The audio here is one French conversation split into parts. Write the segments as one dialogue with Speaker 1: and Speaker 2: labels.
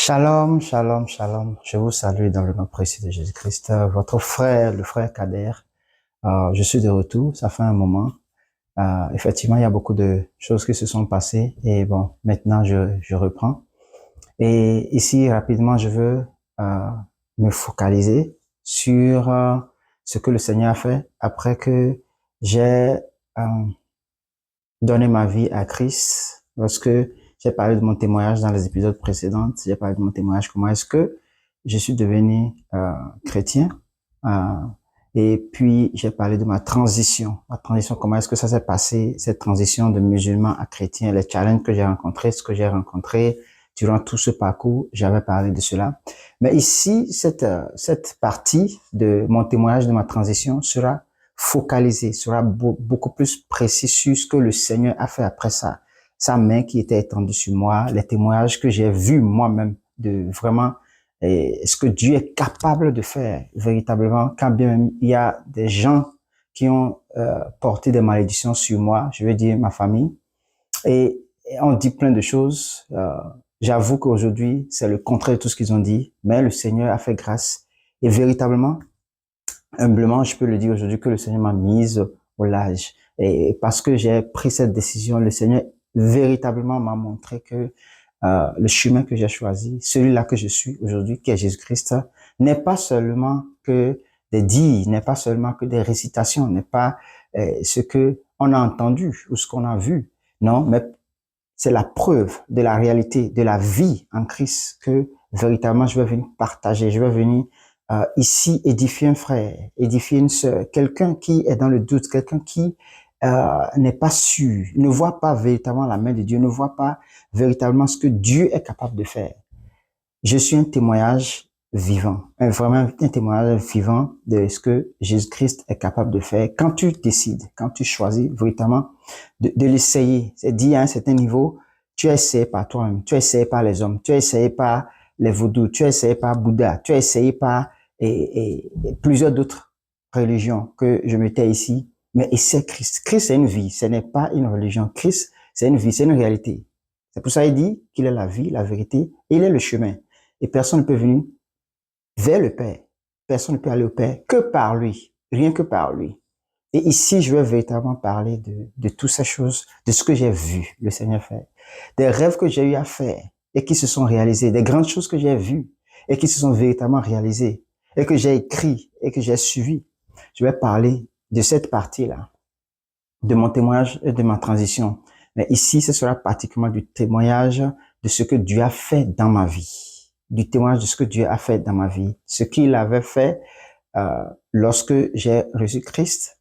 Speaker 1: Shalom, shalom, shalom. Je vous salue dans le nom précieux de Jésus-Christ. Votre frère, le frère Kader. Je suis de retour. Ça fait un moment. Effectivement, il y a beaucoup de choses qui se sont passées. Et bon, maintenant, je reprends. Et ici, rapidement, je veux me focaliser sur ce que le Seigneur a fait après que j'ai donné ma vie à Christ. Lorsque j'ai parlé de mon témoignage dans les épisodes précédents, j'ai parlé de mon témoignage, comment est-ce que je suis devenu chrétien. Euh, et puis, j'ai parlé de ma transition. Ma transition, comment est-ce que ça s'est passé, cette transition de musulman à chrétien, les challenges que j'ai rencontrés, ce que j'ai rencontré durant tout ce parcours, j'avais parlé de cela. Mais ici, cette partie de mon témoignage de ma transition sera focalisée, sera beaucoup plus précis sur ce que le Seigneur a fait après ça. Sa main qui était étendue sur moi, les témoignages que j'ai vus moi-même de vraiment ce que Dieu est capable de faire véritablement, quand bien même il y a des gens qui ont porté des malédictions sur moi, je veux dire ma famille, et on dit plein de choses. J'avoue qu'aujourd'hui, c'est le contraire de tout ce qu'ils ont dit, mais le Seigneur a fait grâce. Et véritablement, humblement, je peux le dire aujourd'hui que le Seigneur m'a mise au large. Et parce que j'ai pris cette décision, le Seigneur véritablement m'a montré que le chemin que j'ai choisi, celui-là que je suis aujourd'hui, qui est Jésus-Christ, n'est pas seulement que des dires, n'est pas seulement que des récitations, n'est pas ce que on a entendu ou ce qu'on a vu. Non, mais c'est la preuve de la réalité, de la vie en Christ que véritablement je vais venir partager, je vais venir ici édifier un frère, édifier une sœur, quelqu'un qui est dans le doute, quelqu'un qui n'est pas sûr, ne voit pas véritablement la main de Dieu, ne voit pas véritablement ce que Dieu est capable de faire. Je suis un témoignage vivant, vraiment un témoignage vivant de ce que Jésus-Christ est capable de faire quand tu décides, quand tu choisis véritablement de l'essayer. C'est dit à un certain niveau, tu as essayé par toi-même, tu as essayé par les hommes, tu as essayé par les vaudous, tu as essayé par Bouddha, tu as essayé par et plusieurs d'autres religions que je mettais ici. Mais c'est Christ. Christ, c'est une vie, ce n'est pas une religion. Christ, c'est une vie, c'est une réalité. C'est pour ça qu'il dit qu'il est la vie, la vérité, et il est le chemin. Et personne ne peut venir vers le Père. Personne ne peut aller au Père que par lui, rien que par lui. Et ici, je vais véritablement parler de toutes ces choses, de ce que j'ai vu le Seigneur faire, des rêves que j'ai eu à faire et qui se sont réalisés, des grandes choses que j'ai vues et qui se sont véritablement réalisées et que j'ai écrit et que j'ai suivi. Je vais parler de cette partie-là, de mon témoignage et de ma transition. Mais ici, ce sera particulièrement du témoignage de ce que Dieu a fait dans ma vie, du témoignage de ce que Dieu a fait dans ma vie, ce qu'il avait fait lorsque j'ai reçu Christ.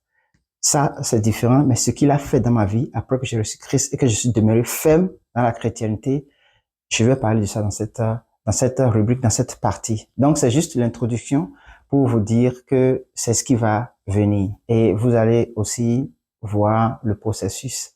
Speaker 1: Ça, c'est différent, mais ce qu'il a fait dans ma vie après que j'ai reçu Christ et que je suis demeuré ferme dans la chrétienté, je vais parler de ça dans cette rubrique, dans cette partie. Donc, c'est juste l'introduction pour vous dire que c'est ce qui va venir. Et vous allez aussi voir le processus.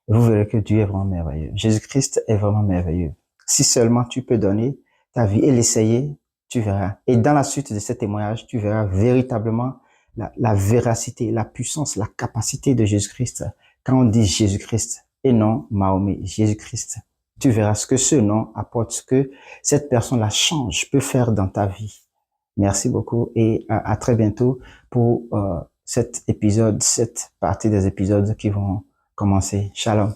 Speaker 1: Vous verrez que Dieu est vraiment merveilleux. Jésus-Christ est vraiment merveilleux. Si seulement tu peux donner ta vie et l'essayer, tu verras. Et dans la suite de ce témoignage, tu verras véritablement la véracité, la puissance, la capacité de Jésus-Christ. Quand on dit Jésus-Christ et non Mahomet, Jésus-Christ, tu verras ce que ce nom apporte, ce que cette personne-là change, peut faire dans ta vie. Merci beaucoup et à très bientôt pour cet épisode, cette partie des épisodes qui vont commencer. Shalom.